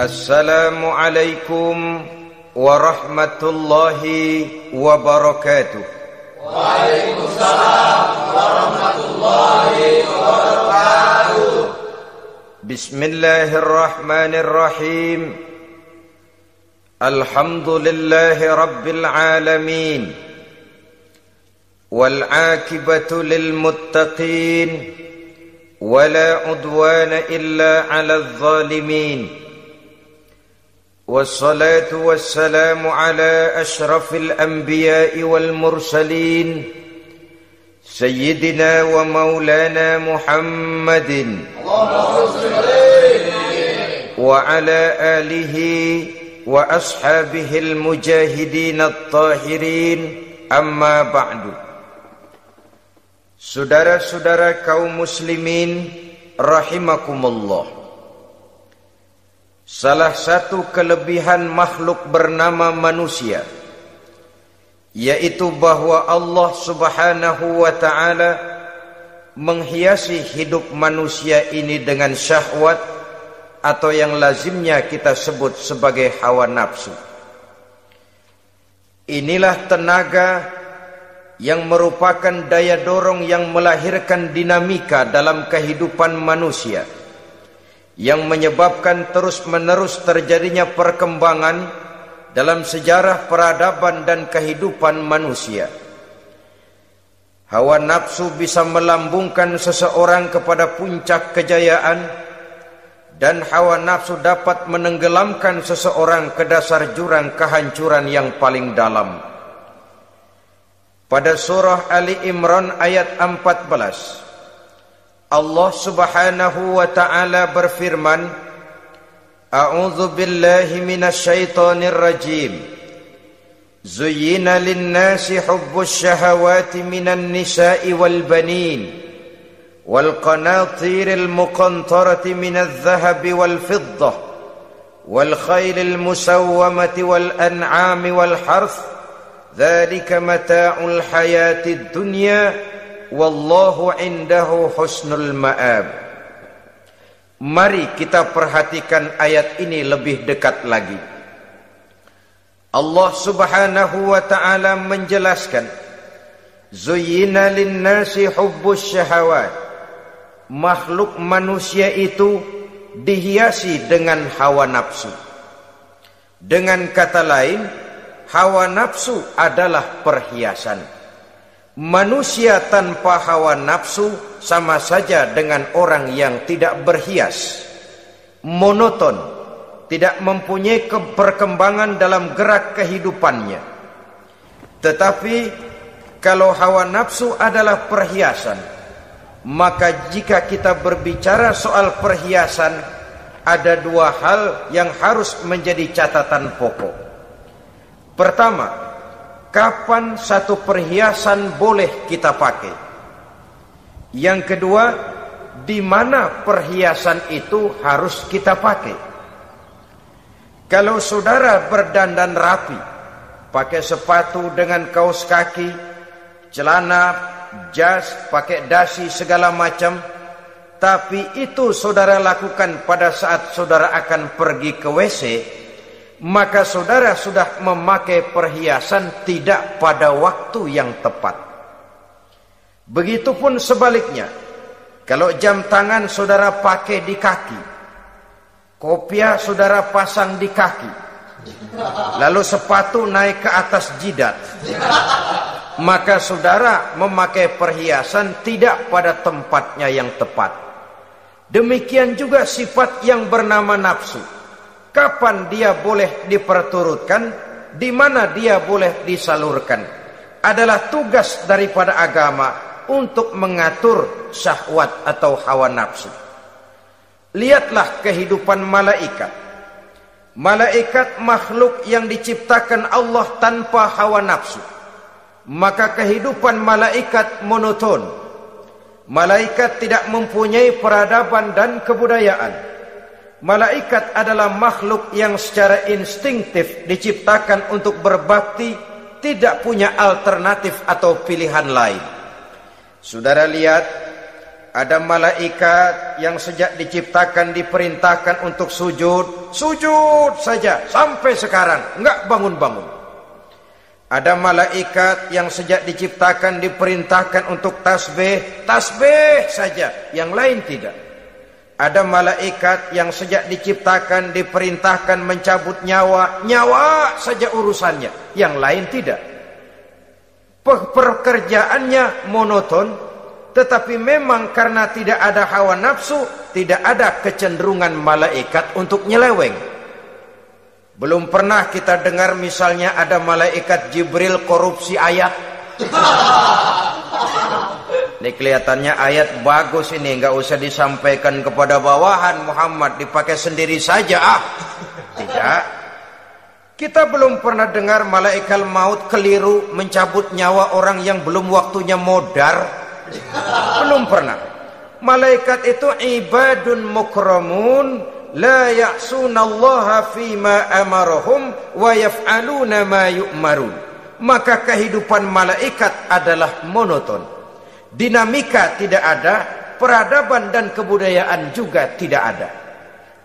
Assalamualaikum warahmatullahi wabarakatuh. Waalaikumsalam warahmatullahi wabarakatuh. Bismillahirrahmanirrahim. Alhamdulillahi rabbil alamin. Wal aqibatu lil muttaqin. Wala udwana illa 'alal zalimin. Wassalatu wassalamu ala ashrafil anbiya'i wal mursalin Sayyidina wa maulana Muhammadin wa ala alihi wa ashabihil mujahidin at-tahirin, amma ba'du. Saudara-saudara kaum muslimin rahimakumullah, salah satu kelebihan makhluk bernama manusia, yaitu bahwa Allah subhanahu wa ta'ala menghiasi hidup manusia ini dengan syahwat, atau yang lazimnya kita sebut sebagai hawa nafsu. Inilah tenaga yang merupakan daya dorong yang melahirkan dinamika dalam kehidupan manusia, yang menyebabkan terus-menerus terjadinya perkembangan dalam sejarah peradaban dan kehidupan manusia. Hawa nafsu bisa melambungkan seseorang kepada puncak kejayaan, dan hawa nafsu dapat menenggelamkan seseorang ke dasar jurang kehancuran yang paling dalam. Pada surah Ali Imran ayat 14, Allah subhanahu wa ta'ala berfirman, A'udzu billahi minasyaitonir rajim. Zuyyina lin-nasi hubbus syahawati minan nisa'i wal banin wal qanatiril muqantarati minadh dhahabi wal fiddah wal khaylil musawwamati wal an'ami wal harth. Dzalika mata'ul hayatid dunya wallahu 'indahu husnul ma'ab. Mari kita perhatikan ayat ini lebih dekat lagi. Allah subhanahu wa ta'ala menjelaskan, Zuyyina lin-nasi hubbus syahawat. Makhluk manusia itu dihiasi dengan hawa nafsu. Dengan kata lain, hawa nafsu adalah perhiasan. Manusia tanpa hawa nafsu sama saja dengan orang yang tidak berhias, monoton, tidak mempunyai perkembangan dalam gerak kehidupannya. Tetapi kalau hawa nafsu adalah perhiasan, maka jika kita berbicara soal perhiasan, ada dua hal yang harus menjadi catatan pokok. Pertama, kapan satu perhiasan boleh kita pakai? Yang kedua, di mana perhiasan itu harus kita pakai? Kalau saudara berdandan rapi, pakai sepatu dengan kaos kaki, celana, jas, pakai dasi segala macam, tapi itu saudara lakukan pada saat saudara akan pergi ke WC, maka saudara sudah memakai perhiasan tidak pada waktu yang tepat. Begitupun sebaliknya, kalau jam tangan saudara pakai di kaki, kopiah saudara pasang di kaki, lalu sepatu naik ke atas jidat, maka saudara memakai perhiasan tidak pada tempatnya yang tepat. Demikian juga sifat yang bernama nafsu. Kapan dia boleh diperturutkan, di mana dia boleh disalurkan, adalah tugas daripada agama untuk mengatur syahwat atau hawa nafsu. Lihatlah kehidupan malaikat. Malaikat makhluk yang diciptakan Allah tanpa hawa nafsu. Maka kehidupan malaikat monoton. Malaikat tidak mempunyai peradaban dan kebudayaan. Malaikat adalah makhluk yang secara instingtif diciptakan untuk berbakti, tidak punya alternatif atau pilihan lain. Saudara lihat, Ada malaikat yang sejak diciptakan diperintahkan untuk sujud, sujud saja sampai sekarang enggak bangun-bangun. Ada malaikat yang sejak diciptakan diperintahkan untuk tasbih, tasbih saja, yang lain tidak. Ada malaikat yang sejak diciptakan diperintahkan mencabut nyawa, nyawa saja urusannya, yang lain tidak. Pekerjaannya monoton. Tetapi memang karena tidak ada hawa nafsu, tidak ada kecenderungan malaikat untuk nyeleweng. Belum pernah kita dengar misalnya ada malaikat Jibril korupsi ayat. Ini kelihatannya ayat bagus ini, nggak usah disampaikan kepada bawahan Muhammad, dipakai sendiri saja. Tidak. Kita belum pernah dengar malaikat maut keliru mencabut nyawa orang yang belum waktunya modar. Belum pernah. Malaikat itu ibadun mukramun la ya'sunallaha fima amarahum wa yaf'aluna ma yu'marun. Maka kehidupan malaikat adalah monoton. Dinamika tidak ada, peradaban dan kebudayaan juga tidak ada.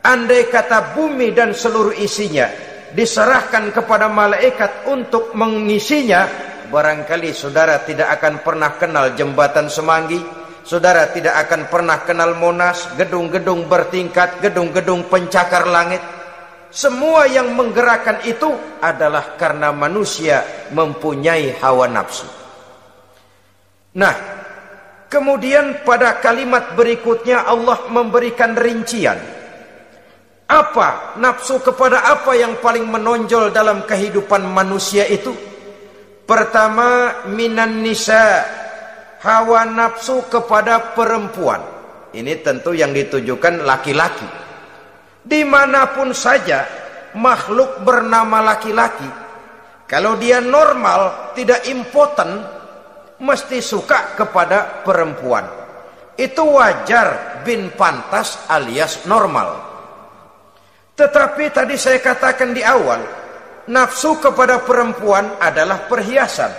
Andai kata bumi dan seluruh isinya diserahkan kepada malaikat untuk mengisinya, barangkali saudara tidak akan pernah kenal jembatan Semanggi, saudara tidak akan pernah kenal Monas, gedung-gedung bertingkat, gedung-gedung pencakar langit. Semua yang menggerakkan itu adalah karena manusia mempunyai hawa nafsu. Nah, kemudian pada kalimat berikutnya Allah memberikan rincian. Apa nafsu kepada apa yang paling menonjol dalam kehidupan manusia itu? Pertama, minan nisa, hawa nafsu kepada perempuan. Ini tentu yang ditujukan laki-laki. Dimanapun saja makhluk bernama laki-laki, kalau dia normal, tidak impoten, mesti suka kepada perempuan. Itu wajar, bin pantas alias normal. Tetapi tadi saya katakan di awal, nafsu kepada perempuan adalah perhiasan.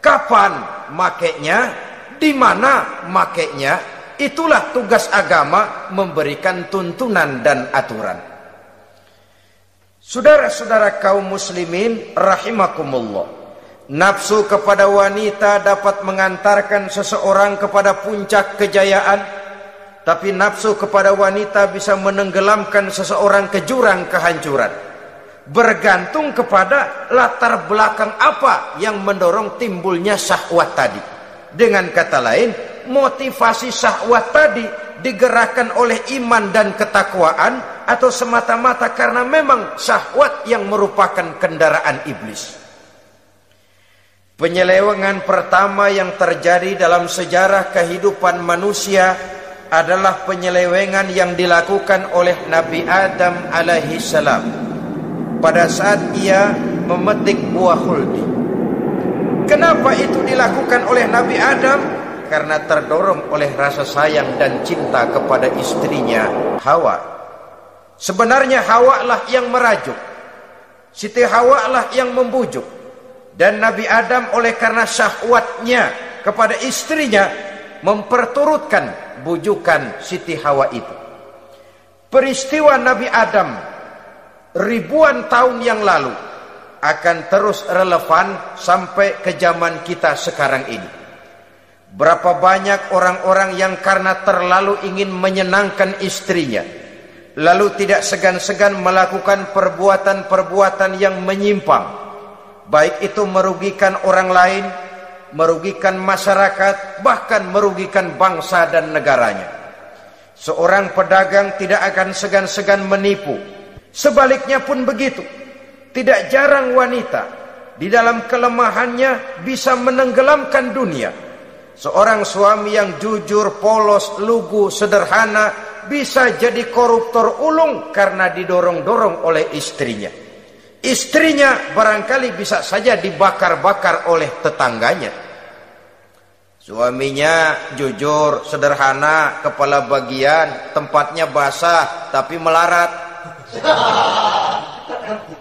Kapan makainya, di mana makainya, itulah tugas agama memberikan tuntunan dan aturan. Saudara-saudara kaum muslimin rahimakumullah, nafsu kepada wanita dapat mengantarkan seseorang kepada puncak kejayaan, tapi nafsu kepada wanita bisa menenggelamkan seseorang ke jurang kehancuran. Bergantung kepada latar belakang apa yang mendorong timbulnya syahwat tadi. Dengan kata lain, motivasi syahwat tadi digerakkan oleh iman dan ketakwaan, atau semata-mata karena memang syahwat yang merupakan kendaraan iblis. Penyelewengan pertama yang terjadi dalam sejarah kehidupan manusia adalah penyelewengan yang dilakukan oleh Nabi Adam alaihi salam pada saat ia memetik buah khuldi. Kenapa itu dilakukan oleh Nabi Adam? Karena terdorong oleh rasa sayang dan cinta kepada istrinya Hawa. Sebenarnya Hawa lah yang merajuk, Siti Hawa lah yang membujuk, dan Nabi Adam oleh karena syahwatnya kepada istrinya memperturutkan bujukan Siti Hawa itu. Peristiwa Nabi Adam ribuan tahun yang lalu akan terus relevan sampai ke zaman kita sekarang ini. Berapa banyak orang-orang yang karena terlalu ingin menyenangkan istrinya, lalu tidak segan-segan melakukan perbuatan-perbuatan yang menyimpang, baik itu merugikan orang lain, merugikan masyarakat, bahkan merugikan bangsa dan negaranya. Seorang pedagang tidak akan segan-segan menipu. Sebaliknya pun begitu. Tidak jarang wanita di dalam kelemahannya bisa menenggelamkan dunia. Seorang suami yang jujur, polos, lugu, sederhana bisa jadi koruptor ulung karena didorong-dorong oleh istrinya. Istrinya barangkali bisa saja dibakar-bakar oleh tetangganya. Suaminya jujur, sederhana, kepala bagian, tempatnya basah tapi melarat.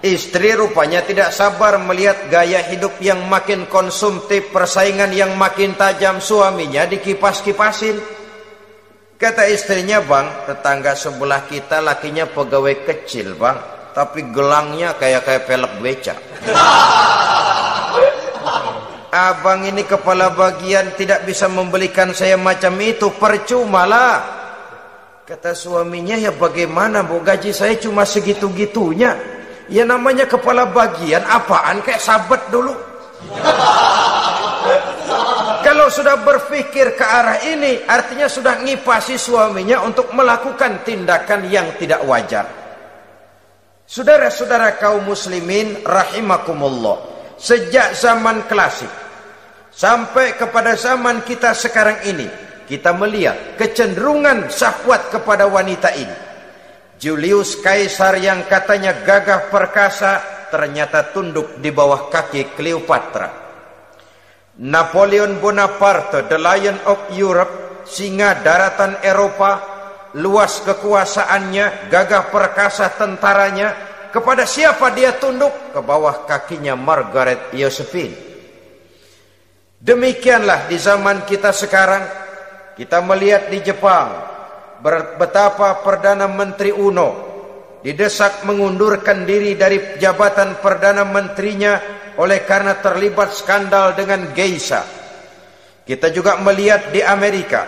Istri rupanya tidak sabar melihat gaya hidup yang makin konsumtif, persaingan yang makin tajam. Suaminya dikipas-kipasin. Kata istrinya, bang, tetangga sebelah kita lakinya pegawai kecil, bang, tapi gelangnya kayak pelek beca. Abang ini kepala bagian tidak bisa membelikan saya macam itu, percuma lah. Kata suaminya, ya bagaimana bu, gaji saya cuma segitu-gitunya. Ya namanya kepala bagian, apaan, kayak sahabat dulu. Kalau sudah berpikir ke arah ini, artinya sudah ngipasi suaminya untuk melakukan tindakan yang tidak wajar. Saudara-saudara kaum muslimin rahimakumullah, sejak zaman klasik sampai kepada zaman kita sekarang ini, kita melihat kecenderungan syahwat kepada wanita ini. Julius Caesar yang katanya gagah perkasa, ternyata tunduk di bawah kaki Cleopatra. Napoleon Bonaparte, the Lion of Europe, singa daratan Eropa, luas kekuasaannya, gagah perkasa tentaranya, kepada siapa dia tunduk? Ke bawah kakinya Margaret Josephine. Demikianlah di zaman kita sekarang, kita melihat di Jepang, betapa Perdana Menteri Uno didesak mengundurkan diri dari jabatan Perdana Menterinya oleh karena terlibat skandal dengan geisha. Kita juga melihat di Amerika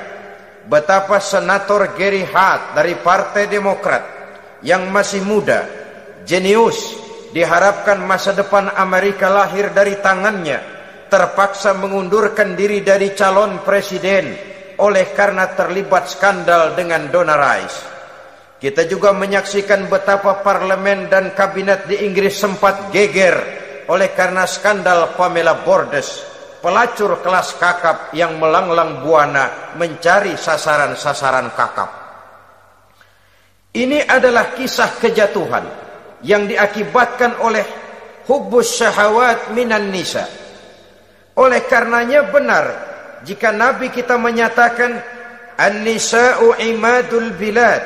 betapa Senator Gary Hart dari Partai Demokrat yang masih muda, jenius, diharapkan masa depan Amerika lahir dari tangannya, terpaksa mengundurkan diri dari calon presiden oleh karena terlibat skandal dengan Donna Rice. Kita juga menyaksikan betapa parlemen dan kabinet di Inggris sempat geger oleh karena skandal Pamela Bordes, pelacur kelas kakap yang melanglang buana mencari sasaran-sasaran kakap. Ini adalah kisah kejatuhan yang diakibatkan oleh hubbus syahawat minan nisa. Oleh karenanya benar jika Nabi kita menyatakan an-nisa'u imadul bilad,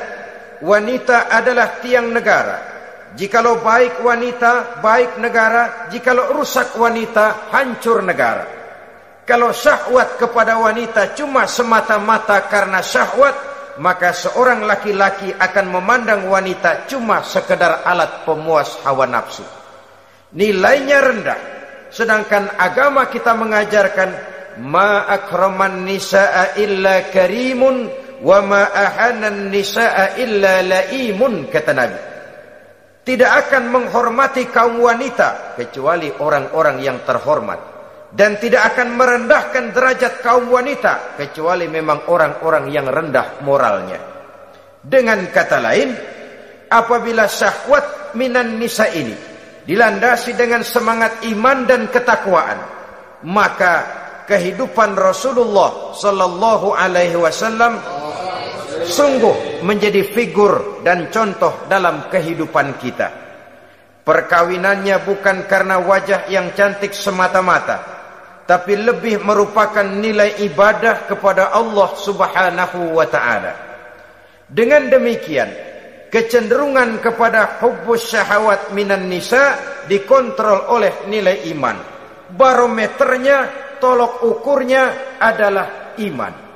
wanita adalah tiang negara. Jikalau baik wanita, baik negara. Jikalau rusak wanita, hancur negara. Kalau syahwat kepada wanita cuma semata-mata karena syahwat, maka seorang laki-laki akan memandang wanita cuma sekedar alat pemuas hawa nafsu. Nilainya rendah. Sedangkan agama kita mengajarkan ma akraman nisaa illa karimun wa ma ahanan nisaa illa laimun, kata Nabi. Tidak akan menghormati kaum wanita kecuali orang-orang yang terhormat, dan tidak akan merendahkan derajat kaum wanita kecuali memang orang-orang yang rendah moralnya. Dengan kata lain, apabila syahwat minan nisa ini dilandasi dengan semangat iman dan ketakwaan, maka kehidupan Rasulullah sallallahu alaihi wasallam sungguh menjadi figur dan contoh dalam kehidupan kita. Perkawinannya bukan karena wajah yang cantik semata-mata, tapi lebih merupakan nilai ibadah kepada Allah Subhanahu wa ta'ala. Dengan demikian, kecenderungan kepada hubbus syahawat minan nisa dikontrol oleh nilai iman. Barometernya, tolok ukurnya adalah iman.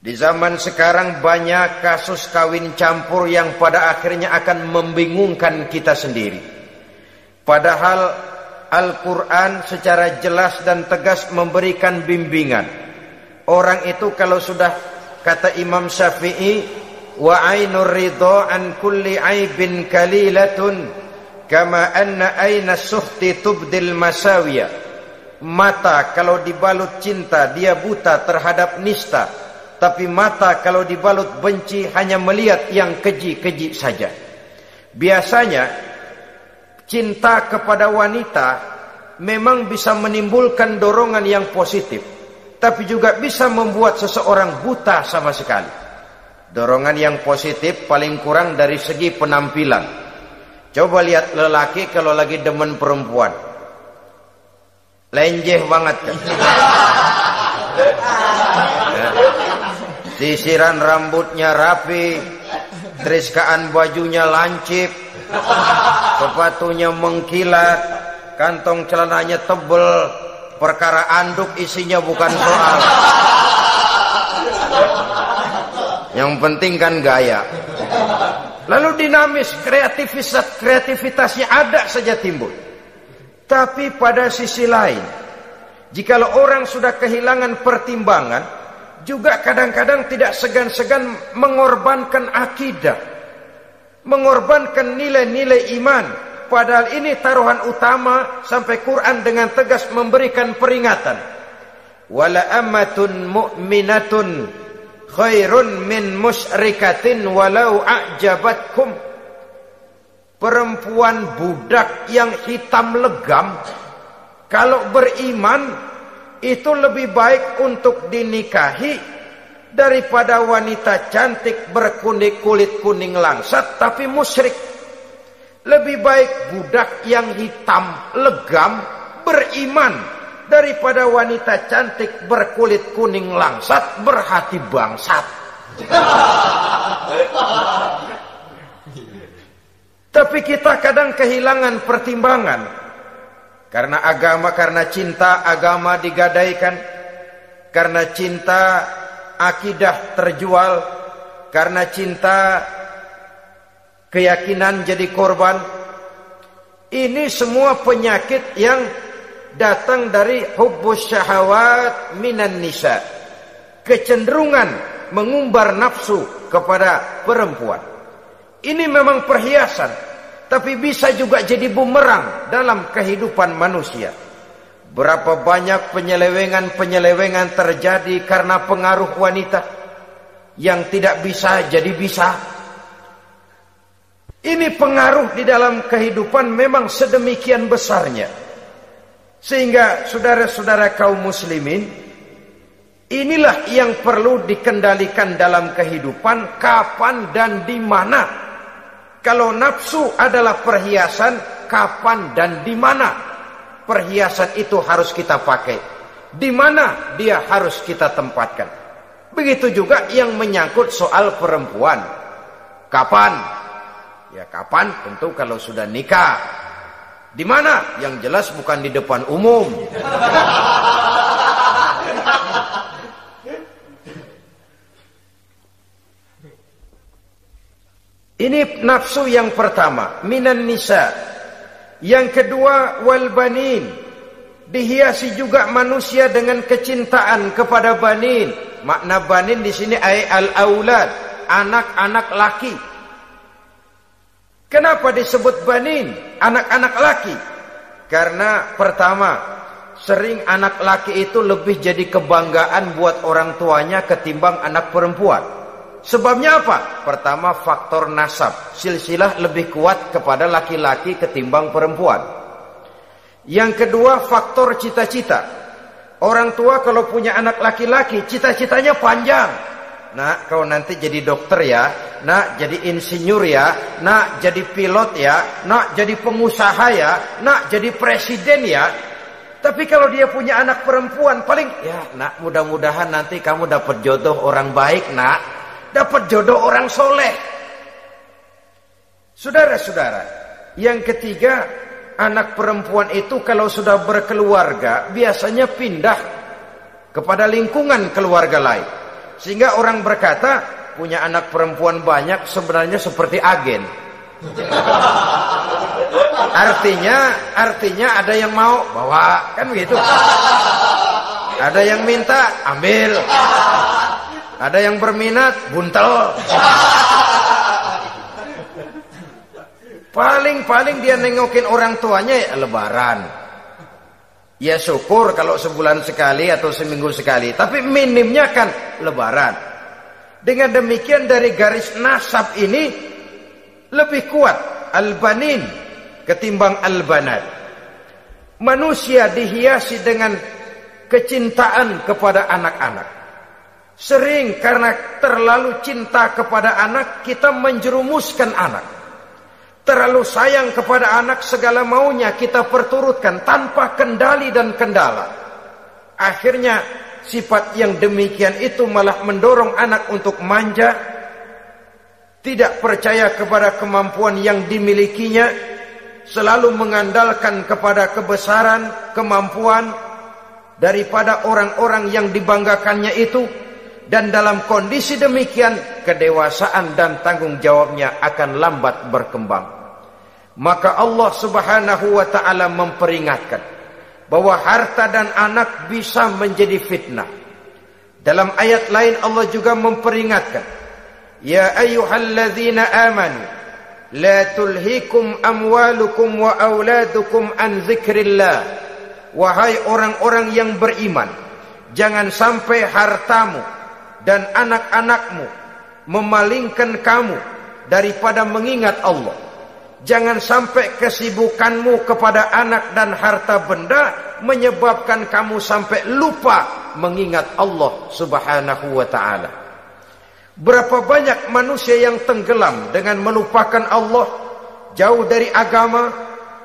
Di zaman sekarang banyak kasus kawin campur yang pada akhirnya akan membingungkan kita sendiri. Padahal Al-Quran secara jelas dan tegas memberikan bimbingan. Orang itu kalau sudah, kata Imam Syafi'i, wa ainur ridha an kulli aibin kalilatun kama anna aina suhti tubdil masawiya. Mata kalau dibalut cinta dia buta terhadap nista, tapi mata kalau dibalut benci hanya melihat yang keji-keji saja. Biasanya cinta kepada wanita memang bisa menimbulkan dorongan yang positif, tapi juga bisa membuat seseorang buta sama sekali. Dorongan yang positif paling kurang dari segi penampilan. Coba lihat lelaki kalau lagi demen perempuan, lenjeh banget kan? Sisiran rambutnya rapi, triskaan bajunya lancip, sepatunya mengkilat, kantong celananya tebel, perkara anduk isinya bukan soal. Yang penting kan gaya. Lalu dinamis, kreativitasnya ada saja timbul. Tapi pada sisi lain, jikalau orang sudah kehilangan pertimbangan, juga kadang-kadang tidak segan-segan mengorbankan akidah, mengorbankan nilai-nilai iman. Padahal ini taruhan utama, sampai Quran dengan tegas memberikan peringatan. Wala ammatun mu'minatun khairun min musyrikatin walau a'jabatkum. Perempuan budak yang hitam legam, kalau beriman itu lebih baik untuk dinikahi daripada wanita cantik berkulit kuning langsat tapi musyrik. Lebih baik budak yang hitam legam beriman daripada wanita cantik berkulit kuning langsat berhati bangsat. Tapi kita kadang kehilangan pertimbangan. Karena agama, karena cinta agama digadaikan. Karena cinta akidah terjual. Karena cinta keyakinan jadi korban. Ini semua penyakit yang datang dari hubbus syahawat minan nisa, kecenderungan mengumbar nafsu kepada perempuan. Ini memang perhiasan, tapi bisa juga jadi bumerang dalam kehidupan manusia. Berapa banyak penyelewengan terjadi karena pengaruh wanita yang tidak bisa jadi bisa. Ini pengaruh di dalam kehidupan memang sedemikian besarnya. Sehingga saudara-saudara kaum muslimin, inilah yang perlu dikendalikan dalam kehidupan, kapan dan di mana. Kalau nafsu adalah perhiasan, kapan dan di mana perhiasan itu harus kita pakai, di mana dia harus kita tempatkan. Begitu juga yang menyangkut soal perempuan. Kapan? Ya kapan tentu kalau sudah nikah. Di mana? Yang jelas bukan di depan umum. Ini nafsu yang pertama, minan nisa. Yang kedua, wal banin. Dihiasi juga manusia dengan kecintaan kepada banin. Makna banin di sini ay al-aulad, anak-anak laki. Kenapa disebut banin, anak-anak laki? Karena pertama, sering anak laki itu lebih jadi kebanggaan buat orang tuanya ketimbang anak perempuan. Sebabnya apa? Pertama, faktor nasab, silsilah lebih kuat kepada laki-laki ketimbang perempuan. Yang kedua, faktor cita-cita. Orang tua kalau punya anak laki-laki, cita-citanya panjang. Nak, kau nanti jadi dokter ya. Nak, jadi insinyur ya. Nak, jadi pilot ya. Nak, jadi pengusaha ya. Nak, jadi presiden ya. Tapi kalau dia punya anak perempuan, paling, ya nak, mudah-mudahan nanti kamu dapat jodoh orang baik nak. Dapat jodoh orang soleh. Saudara-saudara, yang ketiga, anak perempuan itu kalau sudah berkeluarga biasanya pindah kepada lingkungan keluarga lain. Sehingga orang berkata, punya anak perempuan banyak sebenarnya seperti agen. Artinya ada yang mau bawa, kan begitu. Ada yang minta, ambil. Ada yang berminat, buntel. Paling dia nengokin orang tuanya ya lebaran. Ya syukur kalau sebulan sekali atau seminggu sekali. Tapi minimnya kan lebaran. Dengan demikian dari garis nasab ini lebih kuat al-banin ketimbang al-banat. Manusia dihiasi dengan kecintaan kepada anak-anak. Sering karena terlalu cinta kepada anak, kita menjerumuskan anak. Terlalu sayang kepada anak, segala maunya kita perturutkan tanpa kendali dan kendala. Akhirnya sifat yang demikian itu malah mendorong anak untuk manja, tidak percaya kepada kemampuan yang dimilikinya, selalu mengandalkan kepada kebesaran, kemampuan daripada orang-orang yang dibanggakannya itu. Dan dalam kondisi demikian, kedewasaan dan tanggung jawabnya akan lambat berkembang. Maka Allah Subhanahu wa ta'ala memperingatkan bahwa harta dan anak bisa menjadi fitnah. Dalam ayat lain Allah juga memperingatkan, ya ayyuhalladzina amanu la tulhikum amwalukum wa auladukum an zikrillah. Wahai orang-orang yang beriman, jangan sampai hartamu dan anak-anakmu memalingkan kamu daripada mengingat Allah. Jangan sampai kesibukanmu kepada anak dan harta benda menyebabkan kamu sampai lupa mengingat Allah Subhanahu wa ta'ala. Berapa banyak manusia yang tenggelam dengan melupakan Allah, jauh dari agama,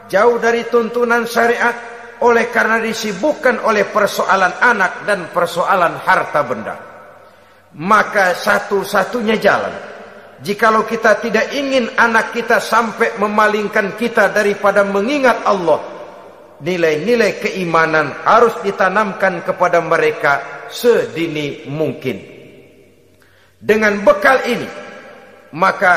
jauh dari tuntunan syariat, oleh karena disibukkan oleh persoalan anak dan persoalan harta benda. Maka satu-satunya jalan, jikalau kita tidak ingin anak kita sampai memalingkan kita daripada mengingat Allah, nilai-nilai keimanan harus ditanamkan kepada mereka sedini mungkin. Dengan bekal ini, maka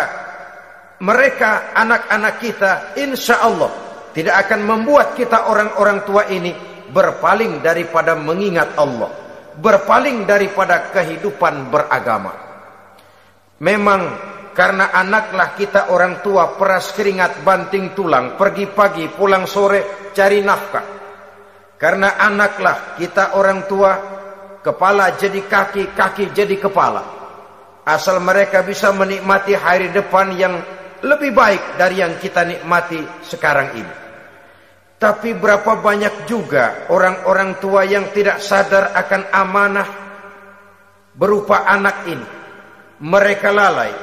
mereka, anak-anak kita, insya Allah tidak akan membuat kita orang-orang tua ini berpaling daripada mengingat Allah, berpaling daripada kehidupan beragama. Memang karena anaklah kita orang tua peras keringat banting tulang, pergi pagi pulang sore cari nafkah. Karena anaklah kita orang tua kepala jadi kaki, kaki jadi kepala. Asal mereka bisa menikmati hari depan yang lebih baik dari yang kita nikmati sekarang ini. Tapi berapa banyak juga orang-orang tua yang tidak sadar akan amanah berupa anak ini. Mereka lalai,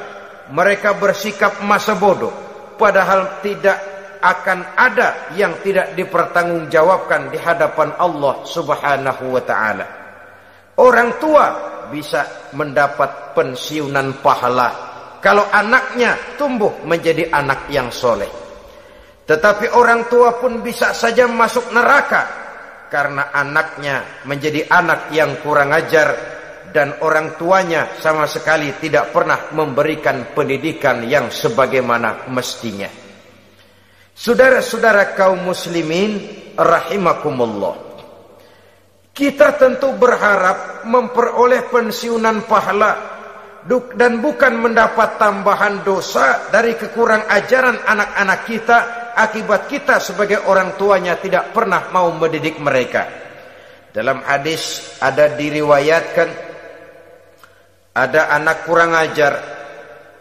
mereka bersikap masa bodoh, padahal tidak akan ada yang tidak dipertanggungjawabkan di hadapan Allah Subhanahu wa ta'ala. Orang tua bisa mendapat pensiunan pahala kalau anaknya tumbuh menjadi anak yang soleh. Tetapi orang tua pun bisa saja masuk neraka karena anaknya menjadi anak yang kurang ajar dan orang tuanya sama sekali tidak pernah memberikan pendidikan yang sebagaimana mestinya. Saudara-saudara kaum muslimin rahimakumullah, kita tentu berharap memperoleh pensiunan pahala dan bukan mendapat tambahan dosa dari kekurang ajaran anak-anak kita akibat kita sebagai orang tuanya tidak pernah mau mendidik mereka. Dalam hadis ada diriwayatkan, ada anak kurang ajar,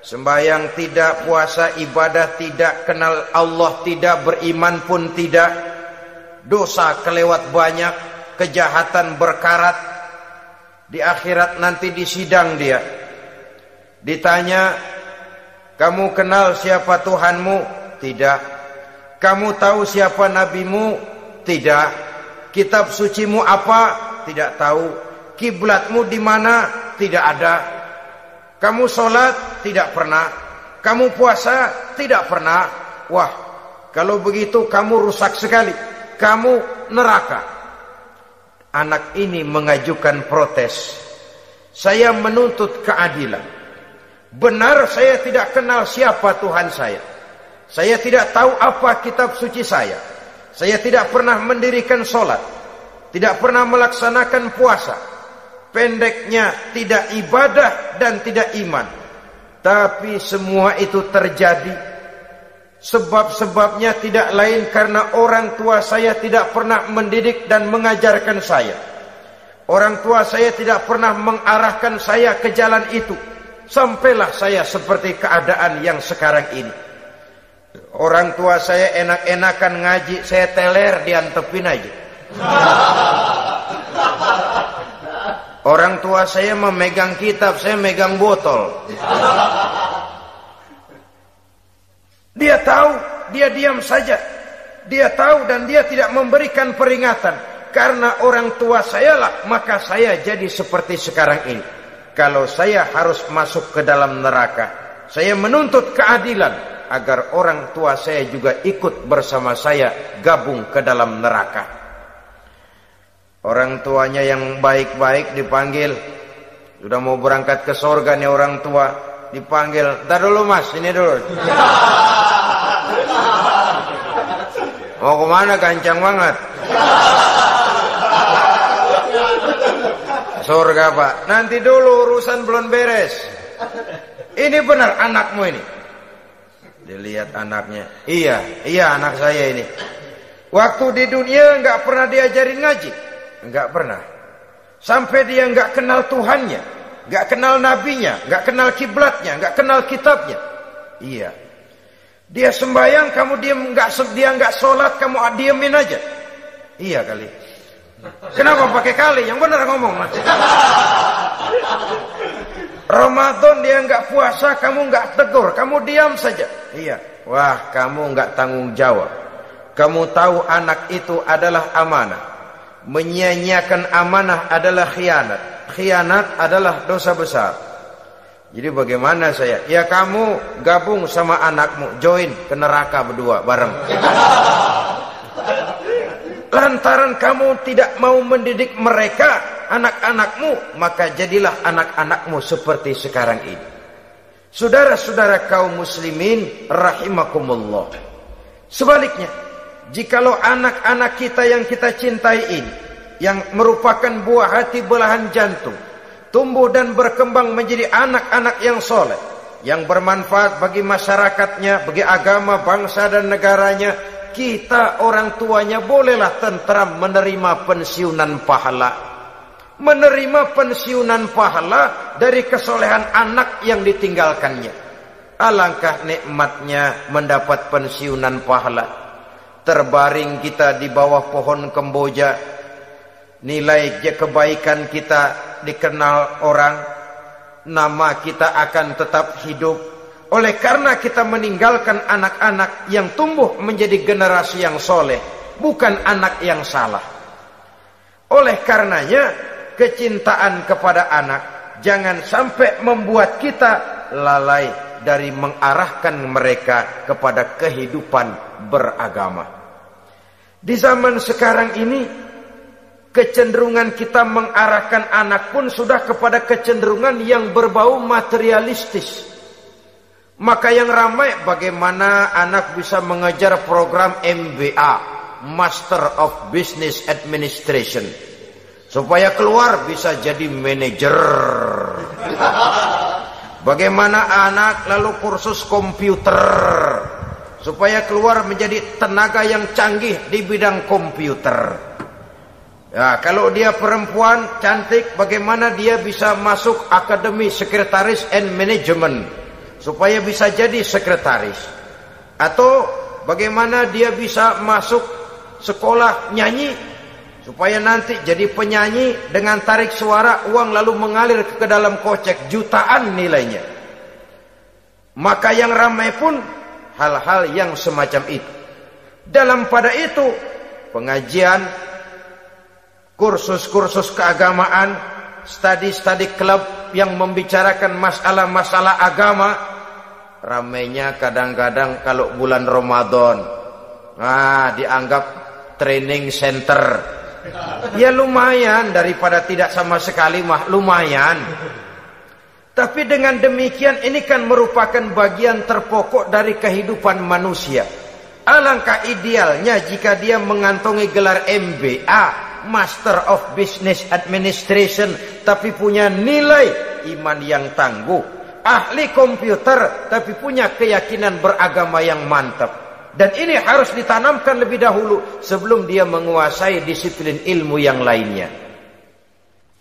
sembahyang tidak, puasa ibadah tidak, kenal Allah tidak, beriman pun tidak, dosa kelewat banyak, kejahatan berkarat. Di akhirat nanti disidang dia, ditanya, kamu kenal siapa Tuhanmu? Tidak. Kamu tahu siapa nabimu? Tidak. Kitab sucimu apa? Tidak tahu. Kiblatmu di mana? Tidak ada. Kamu sholat? Tidak pernah. Kamu puasa? Tidak pernah. Wah, kalau begitu kamu rusak sekali. Kamu neraka. Anak ini mengajukan protes. Saya menuntut keadilan. Benar saya tidak kenal siapa Tuhan saya. Saya tidak tahu apa kitab suci saya. Saya tidak pernah mendirikan sholat, tidak pernah melaksanakan puasa. Pendeknya tidak ibadah dan tidak iman. Tapi semua itu terjadi, sebab-sebabnya tidak lain karena orang tua saya tidak pernah mendidik dan mengajarkan saya. Orang tua saya tidak pernah mengarahkan saya ke jalan itu. Sampailah saya seperti keadaan yang sekarang ini. Orang tua saya enak-enakan ngaji, saya teler diantepin aja. Orang tua saya memegang kitab, saya megang botol. Dia tahu, dia diam saja. Dia tahu dan dia tidak memberikan peringatan. Karena orang tua saya lah, maka saya jadi seperti sekarang ini. Kalau saya harus masuk ke dalam neraka, saya menuntut keadilan agar orang tua saya juga ikut bersama saya gabung ke dalam neraka. Orang tuanya yang baik-baik dipanggil, Sudah mau berangkat ke sorga nih orang tua, dipanggil, "Ntar dulu mas, ini dulu." Mau kemana, kancang banget? Surga pak, nanti dulu urusan belum beres. Ini benar anakmu ini? Dilihat anaknya, iya anak saya ini. Waktu di dunia nggak pernah diajarin ngaji, nggak pernah. Sampai dia nggak kenal Tuhannya, nggak kenal nabinya, nggak kenal kiblatnya, nggak kenal kitabnya. Iya. Dia sembahyang, kamu dia nggak sholat, kamu diemin aja. Iya kali. Kenapa pakai kali? Yang benar ngomong. Ramadan dia nggak puasa, kamu nggak tegur, kamu diam saja. Iya. Wah, kamu nggak tanggung jawab. Kamu tahu anak itu adalah amanah. Menyia-nyiakan amanah adalah khianat. Khianat adalah dosa besar. Jadi bagaimana saya? Ya kamu gabung sama anakmu, join ke neraka berdua bareng. Lantaran kamu tidak mau mendidik mereka, anak-anakmu, maka jadilah anak-anakmu seperti sekarang ini. Saudara-saudara kaum muslimin rahimakumullah. Sebaliknya, jikalau anak-anak kita yang kita cintai ini, yang merupakan buah hati belahan jantung, tumbuh dan berkembang menjadi anak-anak yang soleh, yang bermanfaat bagi masyarakatnya, bagi agama, bangsa dan negaranya, kita orang tuanya bolehlah tentram menerima pensiunan pahala. Menerima pensiunan pahala dari kesolehan anak yang ditinggalkannya. Alangkah nikmatnya mendapat pensiunan pahala. Terbaring kita di bawah pohon kemboja, nilai kebaikan kita dikenal orang, nama kita akan tetap hidup. Oleh karena kita meninggalkan anak-anak yang tumbuh menjadi generasi yang soleh, bukan anak yang salah. Oleh karenanya, kecintaan kepada anak jangan sampai membuat kita lalai dari mengarahkan mereka kepada kehidupan beragama. Di zaman sekarang ini, kecenderungan kita mengarahkan anak pun sudah kepada kecenderungan yang berbau materialistis. Maka yang ramai bagaimana anak bisa mengejar program MBA, Master of Business Administration, supaya keluar bisa jadi manajer. Bagaimana anak lalu kursus komputer, supaya keluar menjadi tenaga yang canggih di bidang komputer. Ya, kalau dia perempuan cantik, bagaimana dia bisa masuk Akademi Sekretaris and Management, supaya bisa jadi sekretaris. Atau bagaimana dia bisa masuk sekolah nyanyi, supaya nanti jadi penyanyi dengan tarik suara, uang lalu mengalir ke dalam kocek jutaan nilainya. Maka yang ramai pun hal-hal yang semacam itu. Dalam pada itu, pengajian, kursus-kursus keagamaan, study club yang membicarakan masalah-masalah agama, ramainya kadang-kadang kalau bulan Ramadan, dianggap training center. Ya lumayan, daripada tidak sama sekali mah lumayan. Tapi dengan demikian ini kan merupakan bagian terpokok dari kehidupan manusia. Alangkah idealnya jika dia mengantongi gelar MBA, Master of Business Administration, tapi punya nilai iman yang tangguh, ahli komputer tapi punya keyakinan beragama yang mantap. Dan ini harus ditanamkan lebih dahulu sebelum dia menguasai disiplin ilmu yang lainnya.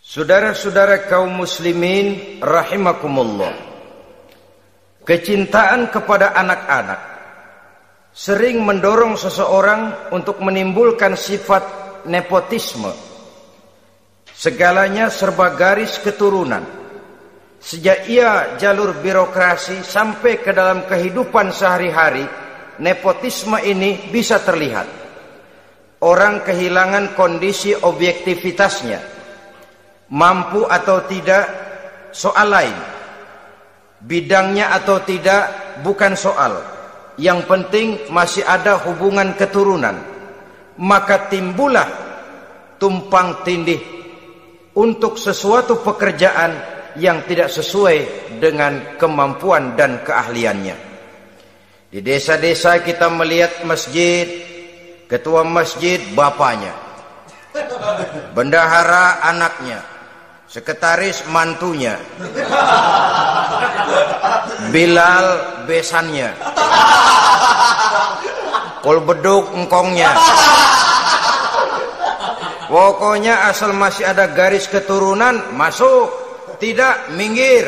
Saudara-saudara kaum muslimin rahimakumullah, kecintaan kepada anak-anak sering mendorong seseorang untuk menimbulkan sifat nepotisme. Segalanya serba garis keturunan. Sejak ia jalur birokrasi sampai ke dalam kehidupan sehari-hari, nepotisme ini bisa terlihat. Orang kehilangan kondisi objektivitasnya. Mampu atau tidak soal lain. Bidangnya atau tidak bukan soal. Yang penting masih ada hubungan keturunan. Maka timbullah tumpang tindih untuk sesuatu pekerjaan yang tidak sesuai dengan kemampuan dan keahliannya. Di desa-desa kita melihat masjid, ketua masjid bapaknya, bendahara anaknya, sekretaris mantunya, Bilal besannya, kol beduk engkongnya. Pokoknya asal masih ada garis keturunan masuk, tidak minggir.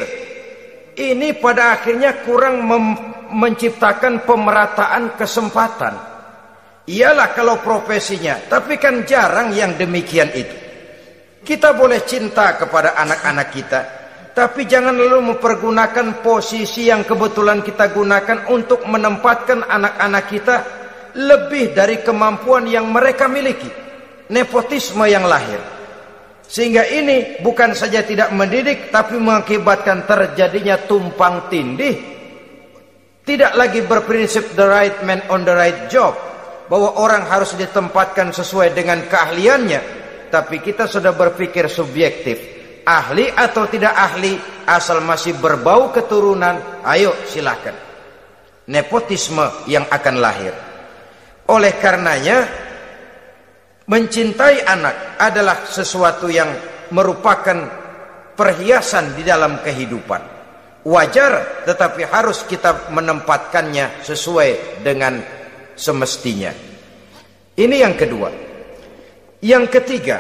Ini pada akhirnya kurang menciptakan pemerataan kesempatan. Iyalah kalau profesinya, tapi kan jarang yang demikian itu. Kita boleh cinta kepada anak-anak kita, tapi jangan lalu mempergunakan posisi yang kebetulan kita gunakan untuk menempatkan anak-anak kita lebih dari kemampuan yang mereka miliki. Nepotisme yang lahir, sehingga ini bukan saja tidak mendidik, tapi mengakibatkan terjadinya tumpang tindih. Tidak lagi berprinsip the right man on the right job, bahwa orang harus ditempatkan sesuai dengan keahliannya, tapi kita sudah berpikir subjektif, ahli atau tidak ahli, asal masih berbau keturunan, ayo silakan. Nepotisme yang akan lahir. Oleh karenanya, mencintai anak adalah sesuatu yang merupakan perhiasan di dalam kehidupan. Wajar, tetapi harus kita menempatkannya sesuai dengan semestinya. Ini yang kedua. Yang ketiga,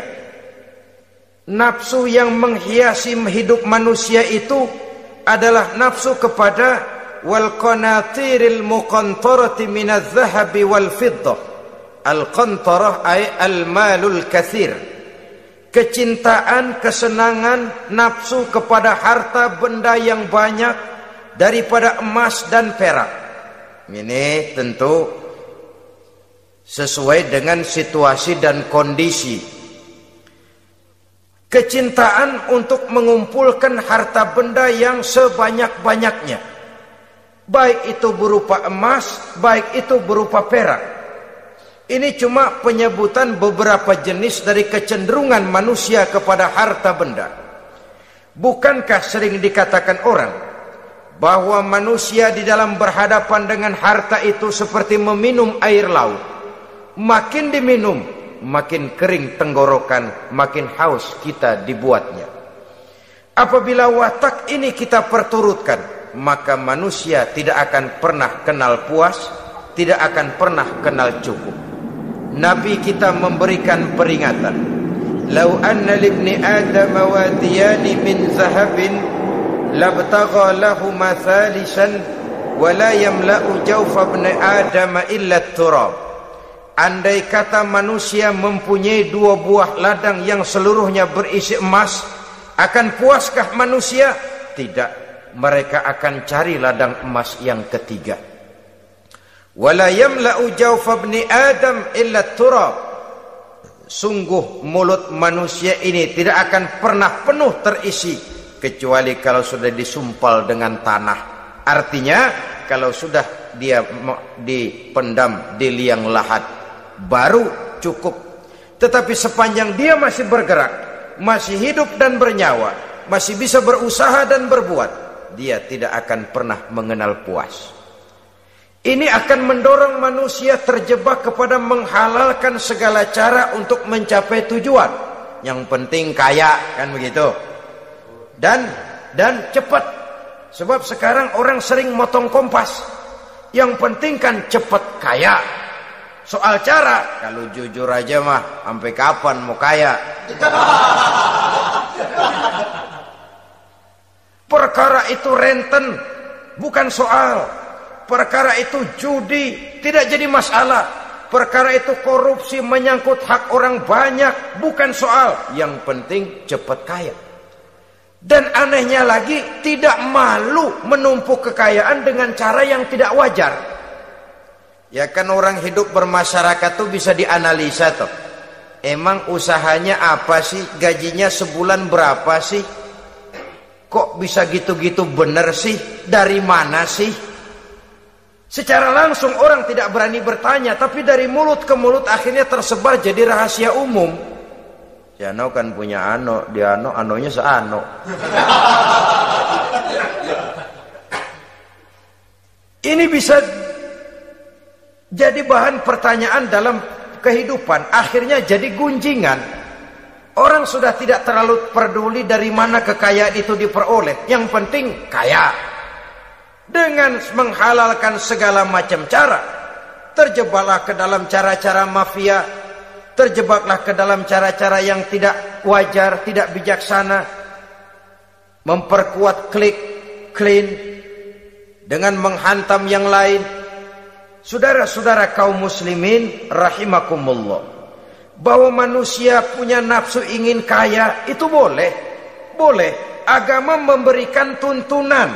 nafsu yang menghiasi hidup manusia itu adalah nafsu kepada wal qanatiril muqantarati minadz zahabi wal fiddah. Al-qantarah ay al-malul katsir. Kecintaan, kesenangan, nafsu kepada harta benda yang banyak daripada emas dan perak. Ini tentu sesuai dengan situasi dan kondisi. Kecintaan untuk mengumpulkan harta benda yang sebanyak-banyaknya, baik itu berupa emas, baik itu berupa perak. Ini cuma penyebutan beberapa jenis dari kecenderungan manusia kepada harta benda. Bukankah sering dikatakan orang bahwa manusia di dalam berhadapan dengan harta itu seperti meminum air laut. Makin diminum, makin kering tenggorokan, makin haus kita dibuatnya. Apabila watak ini kita perturutkan, maka manusia tidak akan pernah kenal puas, tidak akan pernah kenal cukup. Nabi kita memberikan peringatan, "Lau anna libni Adam wadiyani min zahabin labtagha lahu mathalisan wa la yamla'u jawfa ibni Adam illa turab." Andai kata manusia mempunyai dua buah ladang yang seluruhnya berisi emas, akan puaskah manusia? Tidak, mereka akan cari ladang emas yang ketiga. Wala yamla'u jawfa ibni Adam illa turab. Sungguh mulut manusia ini tidak akan pernah penuh terisi kecuali kalau sudah disumpal dengan tanah. Artinya kalau sudah dia dipendam di liang lahat baru cukup. Tetapi sepanjang dia masih bergerak, masih hidup dan bernyawa, masih bisa berusaha dan berbuat, dia tidak akan pernah mengenal puas. Ini akan mendorong manusia terjebak kepada menghalalkan segala cara untuk mencapai tujuan. Yang penting kaya, kan begitu. Dan cepat. Sebab sekarang orang sering motong kompas. Yang penting kan cepat kaya. Soal cara, kalau jujur aja mah, sampai kapan mau kaya? Perkara itu renten, bukan soal. Perkara itu judi, tidak jadi masalah. Perkara itu korupsi, menyangkut hak orang banyak, bukan soal. Yang penting cepat kaya. Dan anehnya lagi, tidak malu menumpuk kekayaan dengan cara yang tidak wajar. Ya kan orang hidup bermasyarakat tuh bisa dianalisa tuh. Emang usahanya apa sih? Gajinya sebulan berapa sih? Kok bisa gitu-gitu bener sih? Dari mana sih? Secara langsung orang tidak berani bertanya, tapi dari mulut ke mulut akhirnya tersebar jadi rahasia umum. Si Ano kan punya ano, dia anonya seano. Ini bisa jadi bahan pertanyaan dalam kehidupan, akhirnya jadi gunjingan. Orang sudah tidak terlalu peduli dari mana kekayaan itu diperoleh, yang penting kaya. Dengan menghalalkan segala macam cara, terjebaklah ke dalam cara-cara mafia, terjebaklah ke dalam cara-cara yang tidak wajar, tidak bijaksana, memperkuat klik, clean, dengan menghantam yang lain. Saudara-saudara kaum muslimin rahimakumullah, bahwa manusia punya nafsu ingin kaya itu boleh. Boleh. Agama memberikan tuntunan,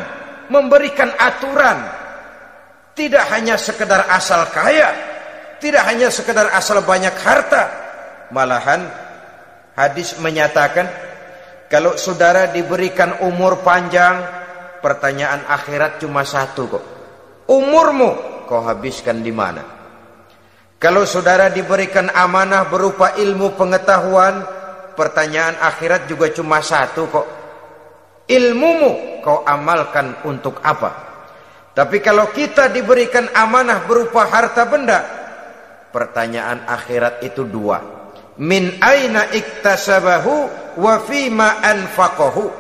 memberikan aturan. Tidak hanya sekedar asal kaya, tidak hanya sekedar asal banyak harta. Malahan hadis menyatakan, kalau saudara diberikan umur panjang, pertanyaan akhirat cuma satu kok. Umurmu kau habiskan di mana? Kalau saudara diberikan amanah berupa ilmu pengetahuan, pertanyaan akhirat juga cuma satu kok. Ilmumu kau amalkan untuk apa? Tapi kalau kita diberikan amanah berupa harta benda, pertanyaan akhirat itu dua. Min aina iktasabahu wa fima anfaqahu.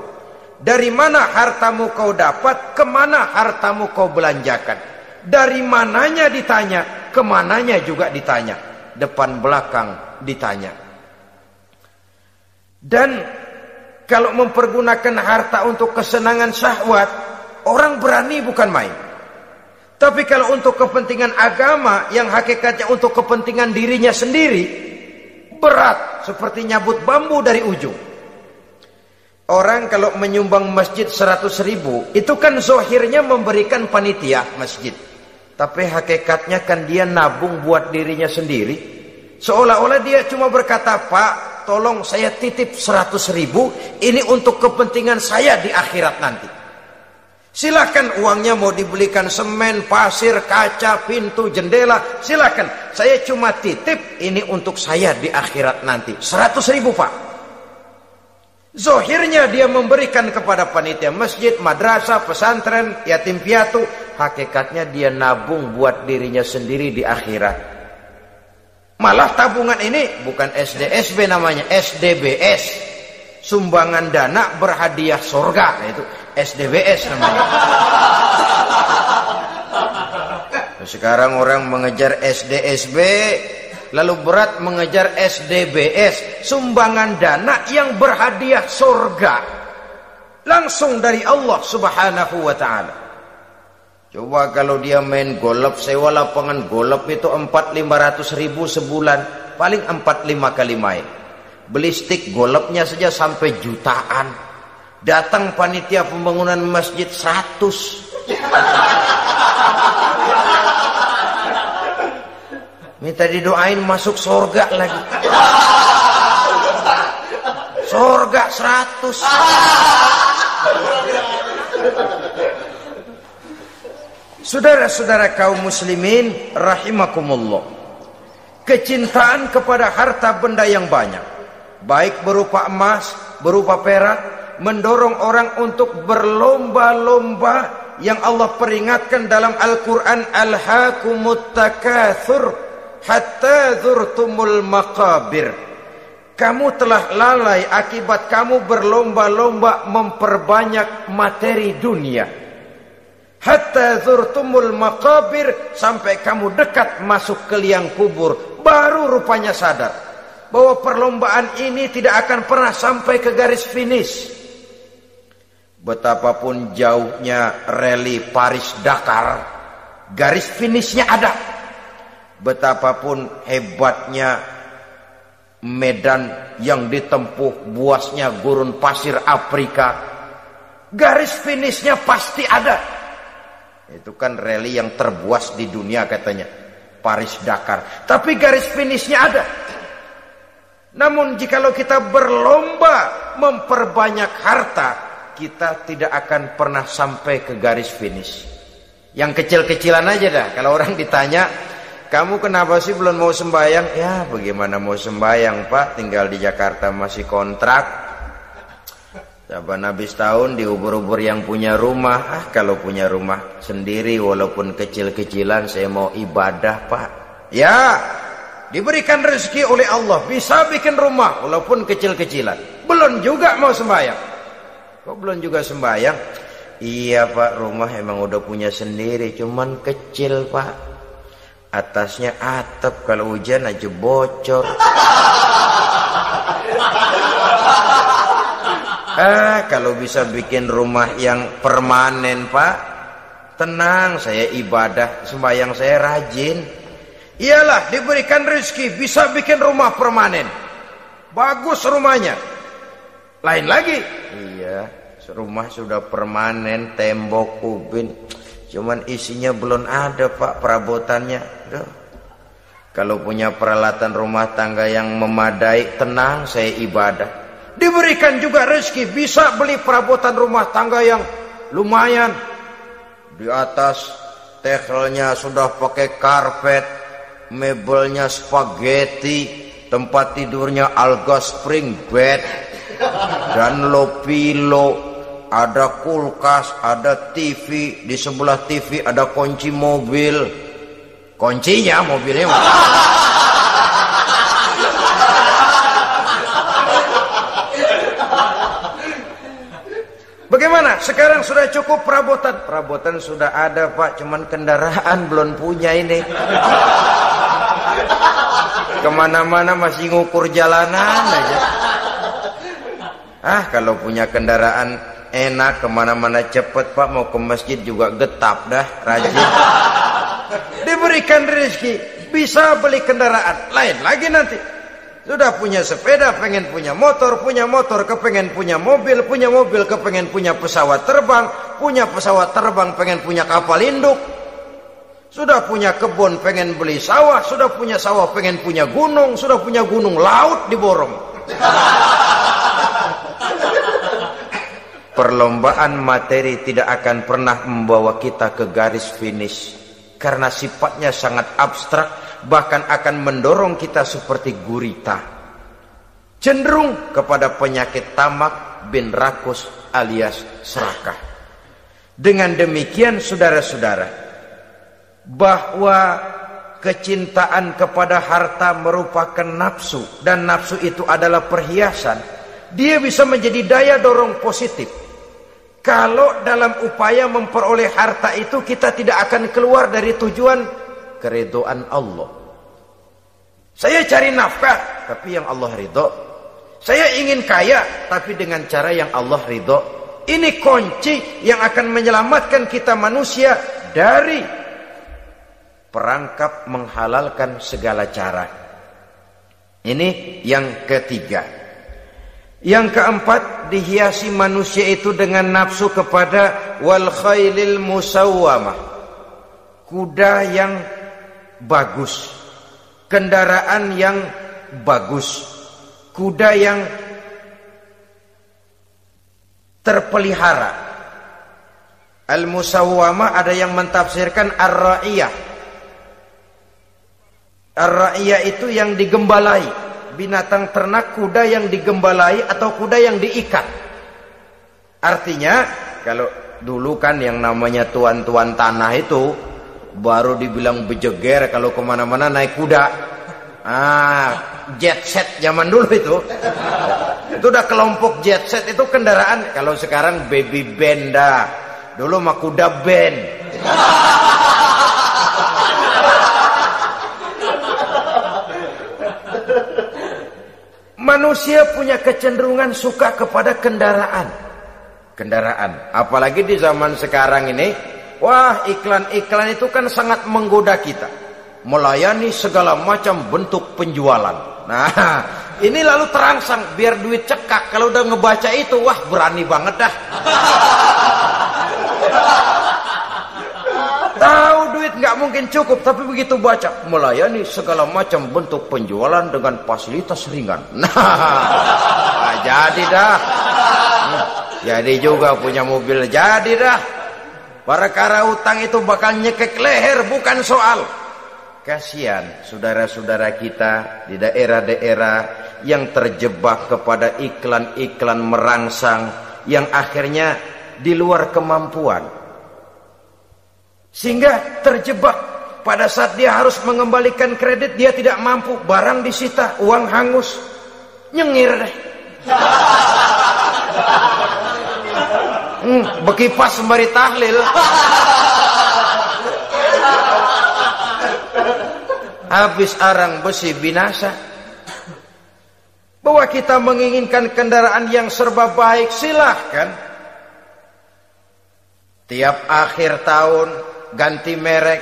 Dari mana hartamu kau dapat, kemana hartamu kau belanjakan. Dari mananya ditanya, kemananya juga ditanya. Depan belakang ditanya. Dan kalau mempergunakan harta untuk kesenangan syahwat, orang berani bukan main. Tapi kalau untuk kepentingan agama, yang hakikatnya untuk kepentingan dirinya sendiri, berat seperti nyabut bambu dari ujung. Orang kalau menyumbang masjid 100.000, itu kan zohirnya memberikan panitia masjid. Tapi hakikatnya kan dia nabung buat dirinya sendiri. Seolah-olah dia cuma berkata, Pak, tolong saya titip 100.000, ini untuk kepentingan saya di akhirat nanti. Silakan uangnya mau dibelikan semen, pasir, kaca, pintu, jendela, silakan. Saya cuma titip, ini untuk saya di akhirat nanti. 100.000 Pak. Zohirnya dia memberikan kepada panitia masjid, madrasah, pesantren, yatim piatu. Hakikatnya dia nabung buat dirinya sendiri di akhirat. Malah tabungan ini bukan SDSB namanya, SDBS. Sumbangan dana berhadiah surga, itu SDBS namanya. Sekarang orang mengejar SDSB, lalu berat mengejar SDBS, sumbangan dana yang berhadiah surga langsung dari Allah Subhanahu wa ta'ala. Coba kalau dia main golf, sewa lapangan golf itu 400-500 ribu sebulan, paling 4-5 kali main. Beli stick golfnya saja sampai jutaan. Datang panitia pembangunan masjid 100. Minta didoain masuk surga lagi. Surga 100. Saudara-saudara kaum muslimin rahimakumullah, kecintaan kepada harta benda yang banyak, baik berupa emas, berupa perak, mendorong orang untuk berlomba-lomba yang Allah peringatkan dalam Al-Quran, alhaakumut takatsur hatta zurtumul maqabir. Kamu telah lalai akibat kamu berlomba-lomba memperbanyak materi dunia. Hatta zurtumul maqabir, sampai kamu dekat masuk ke liang kubur, baru rupanya sadar bahwa perlombaan ini tidak akan pernah sampai ke garis finish. Betapapun jauhnya rally Paris-Dakar, garis finishnya ada. Betapapun hebatnya medan yang ditempuh, buasnya gurun pasir Afrika, garis finishnya pasti ada. Itu kan rally yang terbuas di dunia katanya, Paris-Dakar. Tapi garis finishnya ada. Namun jikalau kita berlomba memperbanyak harta, kita tidak akan pernah sampai ke garis finish. Yang kecil-kecilan aja dah. Kalau orang ditanya, kamu kenapa sih belum mau sembahyang? Ya bagaimana mau sembahyang Pak, tinggal di Jakarta masih kontrak. Saban habis tahun diubur-ubur yang punya rumah. Kalau punya rumah sendiri walaupun kecil-kecilan, saya mau ibadah Pak. Ya, diberikan rezeki oleh Allah, bisa bikin rumah walaupun kecil-kecilan. Belum juga mau sembahyang. Kok belum juga sembahyang? Iya Pak, rumah emang udah punya sendiri, cuman kecil Pak. Atasnya atap, kalau hujan aja bocor. Kalau bisa bikin rumah yang permanen Pak, tenang, saya ibadah, sembahyang saya rajin. Iyalah, diberikan rezeki bisa bikin rumah permanen, bagus rumahnya. Lain lagi, iya, rumah sudah permanen, tembok, ubin, cuman isinya belum ada Pak, perabotannya. Duh. Kalau punya peralatan rumah tangga yang memadai, tenang, saya ibadah. Diberikan juga rezeki bisa beli perabotan rumah tangga yang lumayan. Di atas tehelnya sudah pakai karpet, mebelnya spaghetti, tempat tidurnya alga spring bed dan low pillow, ada kulkas, ada TV, di sebelah TV ada kunci mobil. Kuncinya mobilnya bagaimana? Sekarang sudah cukup perabotan. Perabotan sudah ada Pak, cuman kendaraan belum punya ini. Kemana-mana masih ngukur jalanan aja. Kalau punya kendaraan enak, kemana-mana cepet Pak. Mau ke masjid juga getap dah, rajin. Diberikan rezeki bisa beli kendaraan. Lain lagi nanti. Sudah punya sepeda, pengen punya motor kepengen punya mobil kepengen punya pesawat terbang pengen punya kapal induk. Sudah punya kebun, pengen beli sawah, sudah punya sawah, pengen punya gunung, sudah punya gunung, laut diborong. Perlombaan materi tidak akan pernah membawa kita ke garis finish, karena sifatnya sangat abstrak, bahkan akan mendorong kita seperti gurita, cenderung kepada penyakit tamak bin rakus alias serakah. Dengan demikian saudara-saudara, bahwa kecintaan kepada harta merupakan nafsu, dan nafsu itu adalah perhiasan, dia bisa menjadi daya dorong positif. Kalau dalam upaya memperoleh harta itu kita tidak akan keluar dari tujuan keridhaan Allah. Saya cari nafkah tapi yang Allah ridho. Saya ingin kaya tapi dengan cara yang Allah ridho. Ini kunci yang akan menyelamatkan kita manusia dari perangkap menghalalkan segala cara. Ini yang ketiga. Yang keempat, dihiasi manusia itu dengan nafsu kepada wal khailil musawwamah, kuda yang bagus, kendaraan yang bagus, kuda yang terpelihara. Al-musawwamah ada yang mentafsirkan ar-ra'iyah. Ar-ra'iyah itu yang digembalai, binatang ternak, kuda yang digembalai atau kuda yang diikat. Artinya kalau dulu kan yang namanya tuan-tuan tanah itu baru dibilang bejeger kalau kemana-mana naik kuda. Jet set zaman dulu itu udah kelompok jet set, itu kendaraan. Kalau sekarang baby band dah, dulu mah kuda band. Manusia punya kecenderungan suka kepada kendaraan. Apalagi di zaman sekarang ini, wah, iklan-iklan itu kan sangat menggoda kita. Melayani segala macam bentuk penjualan. Nah, ini lalu terangsang biar duit cekak. Kalau udah ngebaca itu, wah, berani banget dah. Tahu duit nggak mungkin cukup, tapi begitu baca melayani segala macam bentuk penjualan dengan fasilitas ringan. Nah, jadi dah. Jadi juga punya mobil, jadi dah. Perkara utang itu bakal nyekek leher, bukan soal. Kasihan saudara-saudara kita di daerah-daerah yang terjebak kepada iklan-iklan merangsang, yang akhirnya di luar kemampuan, sehingga terjebak. Pada saat dia harus mengembalikan kredit, dia tidak mampu, barang disita, uang hangus, nyengir deh. Bekipas sembari tahlil. Habis arang besi binasa. Bahwa kita menginginkan kendaraan yang serba baik, silahkan. Tiap akhir tahun ganti merek,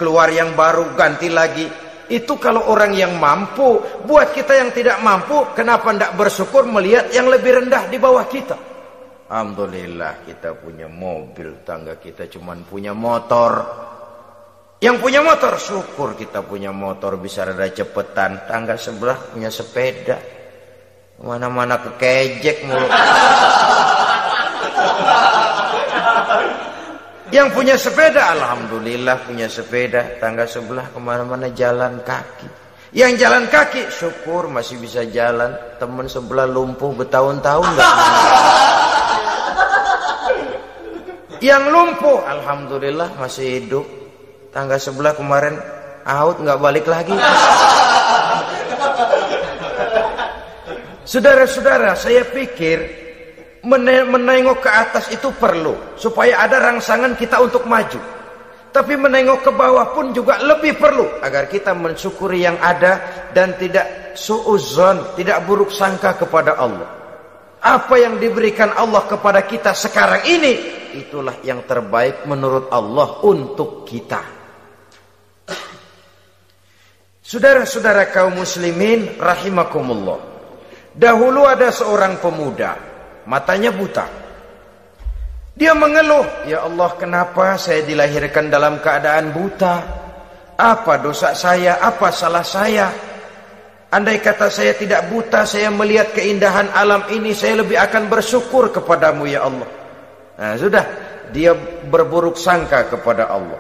keluar yang baru, ganti lagi. Itu kalau orang yang mampu. Buat kita yang tidak mampu, kenapa tidak bersyukur melihat yang lebih rendah di bawah kita? Alhamdulillah kita punya mobil, tangga kita cuma punya motor. Yang punya motor, syukur kita punya motor bisa rada cepetan. Tangga sebelah punya sepeda, mana-mana kekejek mulu. Yang punya sepeda, alhamdulillah punya sepeda. Tangga sebelah kemana-mana jalan kaki. Yang jalan kaki, syukur masih bisa jalan. Teman sebelah lumpuh bertahun-tahun gak. Yang lumpuh, alhamdulillah masih hidup. Tangga sebelah kemarin out nggak balik lagi. Saudara-saudara, saya pikir menengok ke atas itu perlu supaya ada rangsangan kita untuk maju. Tapi menengok ke bawah pun juga lebih perlu agar kita mensyukuri yang ada dan tidak suudzon, tidak buruk sangka kepada Allah. Apa yang diberikan Allah kepada kita sekarang ini, itulah yang terbaik menurut Allah untuk kita. Saudara-saudara kaum muslimin rahimakumullah. Dahulu ada seorang pemuda, matanya buta. Dia mengeluh, ya Allah, kenapa saya dilahirkan dalam keadaan buta? Apa dosa saya? Apa salah saya? Andai kata saya tidak buta, saya melihat keindahan alam ini, saya lebih akan bersyukur kepadamu ya Allah. Nah sudah, dia berburuk sangka kepada Allah.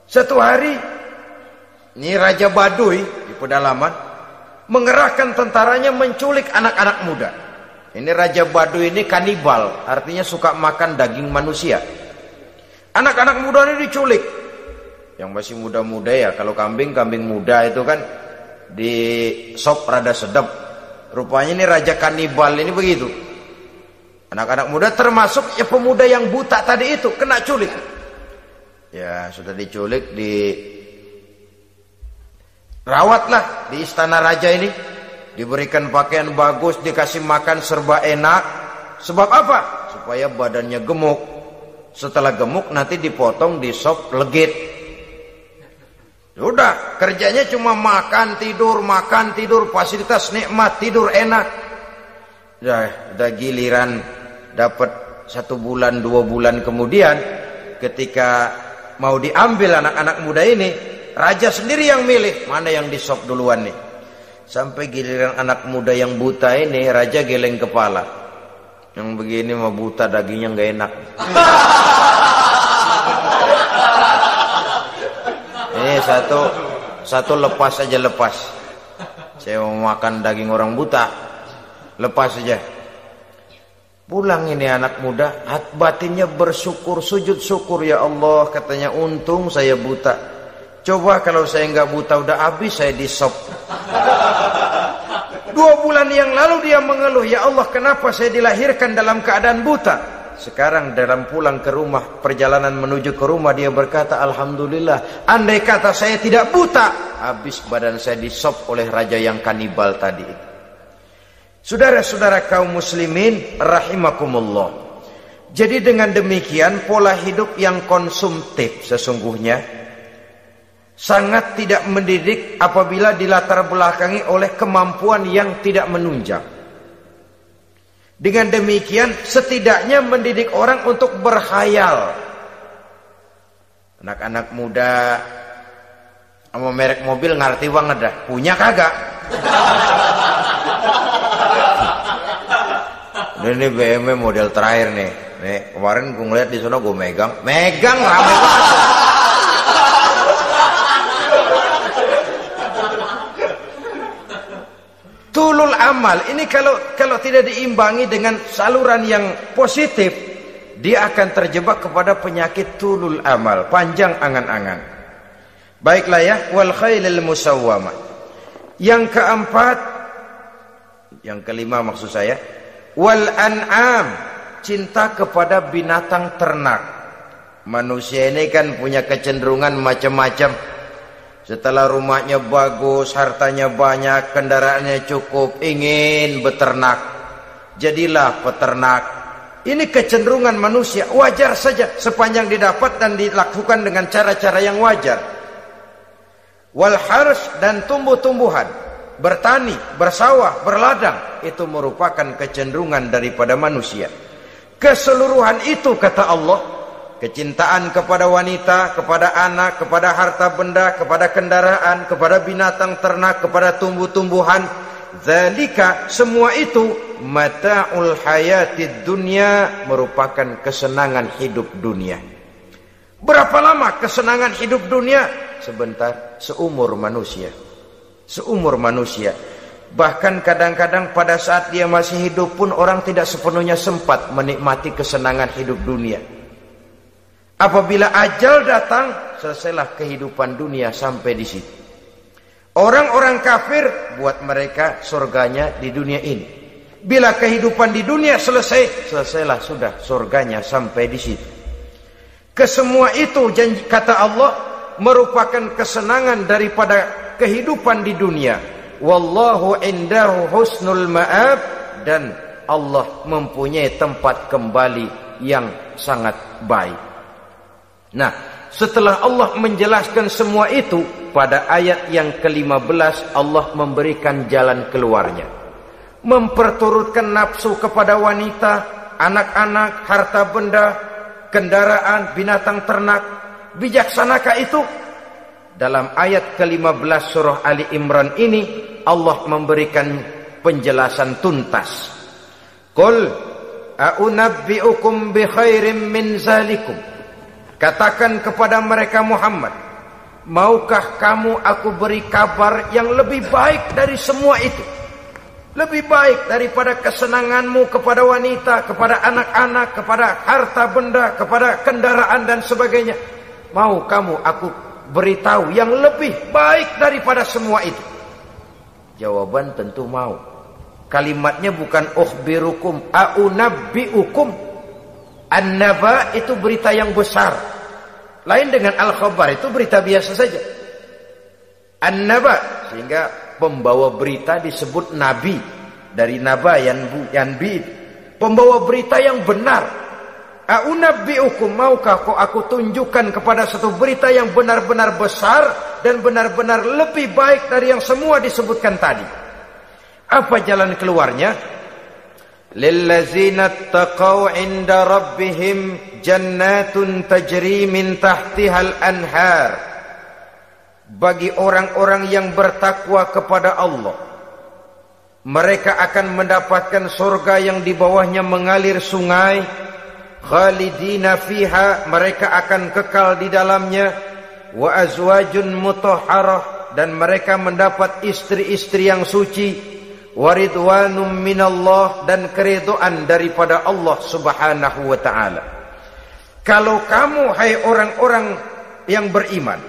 Satu hari, ini Raja Baduy di pedalaman mengerahkan tentaranya menculik anak-anak muda. Ini Raja Baduy ini kanibal, artinya suka makan daging manusia. Anak-anak muda ini diculik. Yang masih muda-muda ya, kalau kambing muda itu kan di sop rada sedap. Rupanya ini Raja kanibal ini begitu. Anak-anak muda termasuk ya pemuda yang buta tadi itu kena culik. Ya sudah diculik, rawatlah di istana raja ini, diberikan pakaian bagus, dikasih makan serba enak. Sebab apa? Supaya badannya gemuk. Setelah gemuk nanti dipotong di sop legit. Sudah, kerjanya cuma makan tidur, fasilitas nikmat, tidur enak. Udah giliran dapat 1 bulan 2 bulan kemudian, ketika mau diambil anak-anak muda ini, raja sendiri yang milih mana yang disop duluan nih. Sampai giliran anak muda yang buta ini, raja geleng kepala. Yang begini mah buta, dagingnya nggak enak. Ini satu lepas aja, lepas. Saya mau makan daging orang buta, lepas aja. Pulang ini anak muda, batinnya bersyukur, sujud syukur, ya Allah, katanya untung saya buta. Coba kalau saya nggak buta udah habis saya disop. 2 bulan yang lalu dia mengeluh, ya Allah, kenapa saya dilahirkan dalam keadaan buta? Sekarang dalam pulang ke rumah, perjalanan menuju ke rumah, dia berkata, alhamdulillah, andai kata saya tidak buta, habis badan saya disop oleh raja yang kanibal tadi. Saudara-saudara kaum muslimin rahimakumullah. Jadi dengan demikian pola hidup yang konsumtif sesungguhnya sangat tidak mendidik apabila dilatar belakangi oleh kemampuan yang tidak menunjang. Dengan demikian setidaknya mendidik orang untuk berkhayal. Anak-anak muda sama merek mobil ngerti banget dah, punya kagak? Ini BMW model terakhir nih. Nih kemarin gue ngeliat di sana, gue megang rame banget. tulul amal ini kalau tidak diimbangi dengan saluran yang positif, dia akan terjebak kepada penyakit tulul amal, panjang angan-angan. Baiklah ya, wal khailil musawwamah. Yang keempat, yang kelima maksud saya, wal an'am, cinta kepada binatang ternak. Manusia ini kan punya kecenderungan macam-macam. Setelah rumahnya bagus, hartanya banyak, kendaraannya cukup, ingin beternak. Jadilah peternak. Ini kecenderungan manusia, wajar saja sepanjang didapat dan dilakukan dengan cara-cara yang wajar. Wal hars, dan tumbuh-tumbuhan, bertani, bersawah, berladang, itu merupakan kecenderungan daripada manusia. Keseluruhan itu kata Allah, kecintaan kepada wanita, kepada anak, kepada harta benda, kepada kendaraan, kepada binatang ternak, kepada tumbuh-tumbuhan, zalika, semua itu mata'ul hayatid dunya, merupakan kesenangan hidup dunia. Berapa lama kesenangan hidup dunia? Sebentar, seumur manusia. Seumur manusia. Bahkan kadang-kadang pada saat dia masih hidup pun orang tidak sepenuhnya sempat menikmati kesenangan hidup dunia. Apabila ajal datang, selesailah kehidupan dunia sampai di situ. Orang-orang kafir, buat mereka surganya di dunia ini. Bila kehidupan di dunia selesai, selesailah sudah surganya sampai di situ. Kesemua itu, janji kata Allah, merupakan kesenangan daripada kehidupan di dunia. Wallahu indahu husnul ma'ab, dan Allah mempunyai tempat kembali yang sangat baik. Nah, setelah Allah menjelaskan semua itu, pada ayat yang ke-15 Allah memberikan jalan keluarnya. Memperturutkan nafsu kepada wanita, anak-anak, harta benda, kendaraan, binatang ternak. Bijaksanakah itu? Dalam ayat ke-15 surah Ali Imran ini Allah memberikan penjelasan tuntas. Qul a'unabbi'ukum bi khairim min zalikum. Katakan kepada mereka Muhammad, maukah kamu aku beri kabar yang lebih baik dari semua itu? Lebih baik daripada kesenanganmu kepada wanita, kepada anak-anak, kepada harta benda, kepada kendaraan dan sebagainya. Mau kamu aku beritahu yang lebih baik daripada semua itu? Jawaban tentu mau. Kalimatnya bukan ukhbirukum, a'unabbi'ukum. An-naba itu berita yang besar. Lain dengan al-khabar, itu berita biasa saja. An-naba, sehingga pembawa berita disebut nabi. Dari naba yanbi, pembawa berita yang benar. A'unabbi'ukum, maukah kau aku tunjukkan kepada satu berita yang benar-benar besar dan benar-benar lebih baik dari yang semua disebutkan tadi. Apa jalan keluarnya? Lillazina taqaw 'inda rabbihim jannatun tajri min tahtihal anhar. Bagi orang-orang yang bertakwa kepada Allah, mereka akan mendapatkan surga yang di bawahnya mengalir sungai. Khalidina fiha, mereka akan kekal di dalamnya. Wa azwajun mutahharah, dan mereka mendapat istri-istri yang suci. Waridwanum minallah, dan keridhaan daripada Allah subhanahu wa ta'ala. Kalau kamu hai orang-orang yang beriman,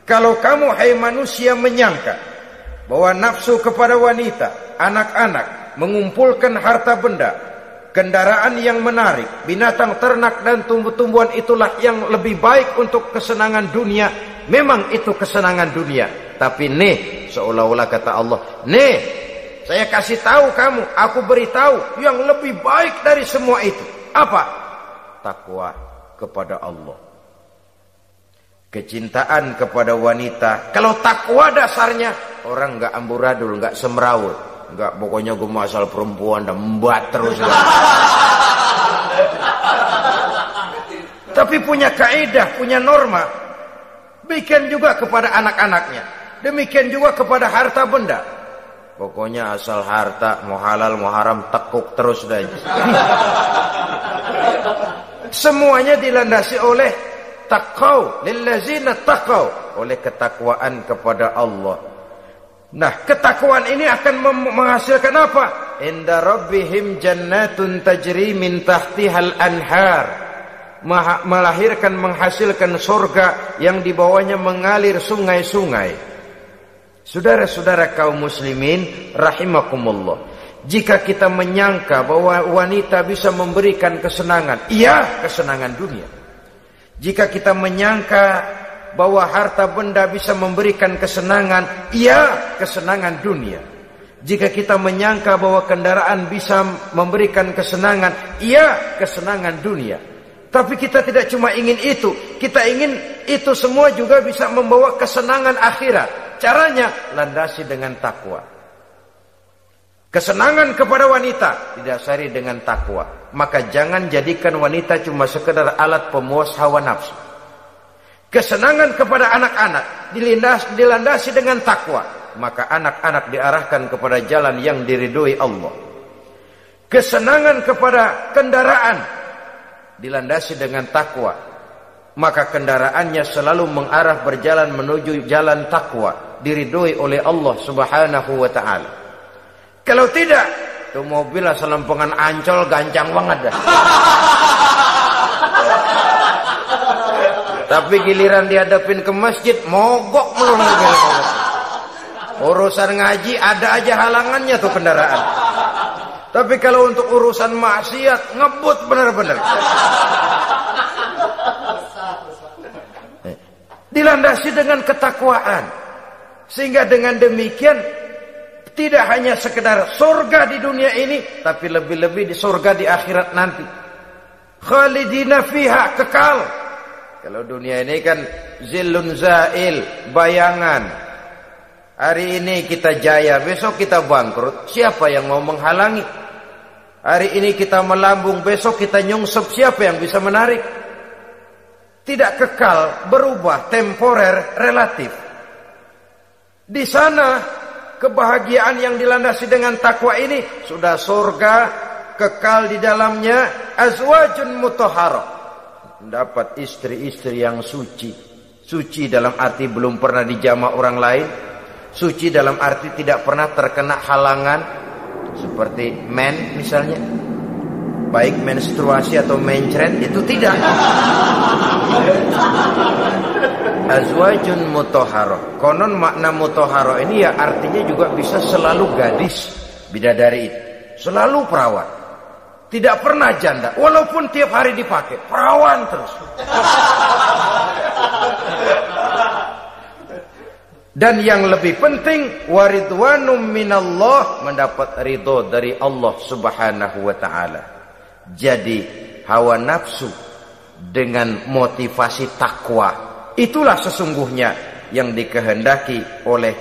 kalau kamu hai manusia menyangka bahwa nafsu kepada wanita, anak-anak, mengumpulkan harta benda, kendaraan yang menarik, binatang ternak dan tumbuh-tumbuhan itulah yang lebih baik untuk kesenangan dunia, memang itu kesenangan dunia. Tapi nih, seolah-olah kata Allah, nih saya kasih tahu kamu, aku beritahu yang lebih baik dari semua itu. Apa? Takwa kepada Allah. Kecintaan kepada wanita. Kalau takwa dasarnya, orang enggak amburadul, enggak semrawut, enggak pokoknya gue masal perempuan dan membuat terus. Tapi punya kaidah, punya norma. Demikian juga kepada anak-anaknya. Demikian juga kepada harta benda. Pokoknya asal harta, mau halal mau haram, tekuk terus dah. Semuanya dilandasi oleh taqau, lillazina taqau, oleh ketakwaan kepada Allah. Nah, ketakwaan ini akan menghasilkan apa? Inda rabbihim jannatun tajri min tahtihal anhar. Melahirkan, menghasilkan surga yang di bawahnya mengalir sungai-sungai. Saudara-saudara kaum muslimin rahimakumullah, jika kita menyangka bahwa wanita bisa memberikan kesenangan, iya, kesenangan dunia. Jika kita menyangka bahwa harta benda bisa memberikan kesenangan, iya, kesenangan dunia. Jika kita menyangka bahwa kendaraan bisa memberikan kesenangan, iya, kesenangan dunia. Tapi kita tidak cuma ingin itu, kita ingin itu semua juga bisa membawa kesenangan akhirat. Caranya landasi dengan takwa. Kesenangan kepada wanita didasari dengan takwa. Maka jangan jadikan wanita cuma sekedar alat pemuas hawa nafsu. Kesenangan kepada anak-anak dilandasi dengan takwa. Maka anak-anak diarahkan kepada jalan yang diridhoi Allah. Kesenangan kepada kendaraan dilandasi dengan takwa. Maka kendaraannya selalu mengarah berjalan menuju jalan takwa, diridhoi oleh Allah Subhanahu wa ta'ala. Kalau tidak, tuh mobil asal lempengan Ancol gancang banget dah. Tapi giliran dihadapin ke masjid, mogok melulu. Urusan ngaji ada aja halangannya tuh kendaraan. Tapi kalau untuk urusan maksiat, ngebut benar-benar. Dilandasi dengan ketakwaan. Sehingga dengan demikian tidak hanya sekedar surga di dunia ini, tapi lebih-lebih di surga di akhirat nanti. Khalidina fiha, kekal. Kalau dunia ini kan zillun zail, bayangan. Hari ini kita jaya, besok kita bangkrut. Siapa yang mau menghalangi? Hari ini kita melambung, besok kita nyungsep. Siapa yang bisa menarik? Tidak kekal, berubah, temporer, relatif. Di sana kebahagiaan yang dilandasi dengan takwa ini sudah surga, kekal di dalamnya, azwajun mutahharah. Dapat istri-istri yang suci. Suci dalam arti belum pernah dijamah orang lain. Suci dalam arti tidak pernah terkena halangan. Seperti men misalnya, baik menstruasi atau mencret, itu tidak. Azwajun mutahharah. Konon makna mutahharah ini ya artinya juga bisa selalu gadis, bidadari itu, selalu perawan, tidak pernah janda, walaupun tiap hari dipakai, perawan terus. Dan yang lebih penting, waridwanum minallah, mendapat ridho dari Allah Subhanahu wa ta'ala. Jadi hawa nafsu dengan motivasi takwa, itulah sesungguhnya yang dikehendaki oleh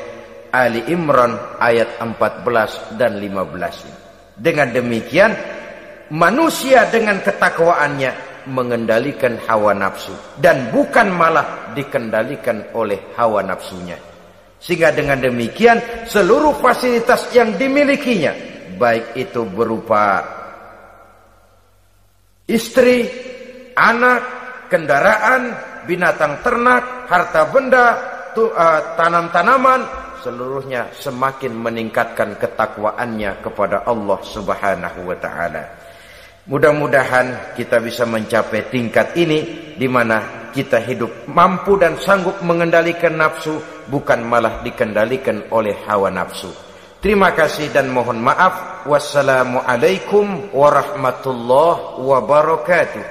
Ali Imran ayat 14 dan 15. Dengan demikian, manusia dengan ketakwaannya mengendalikan hawa nafsu, dan bukan malah dikendalikan oleh hawa nafsunya. Sehingga dengan demikian seluruh fasilitas yang dimilikinya, baik itu berupa istri, anak, kendaraan, binatang ternak, harta benda, tanam-tanaman, seluruhnya semakin meningkatkan ketakwaannya kepada Allah Subhanahu wa ta'ala. Mudah-mudahan kita bisa mencapai tingkat ini, di mana kita hidup mampu dan sanggup mengendalikan nafsu, bukan malah dikendalikan oleh hawa nafsu. Terima kasih dan mohon maaf. Wassalamualaikum warahmatullahi wabarakatuh.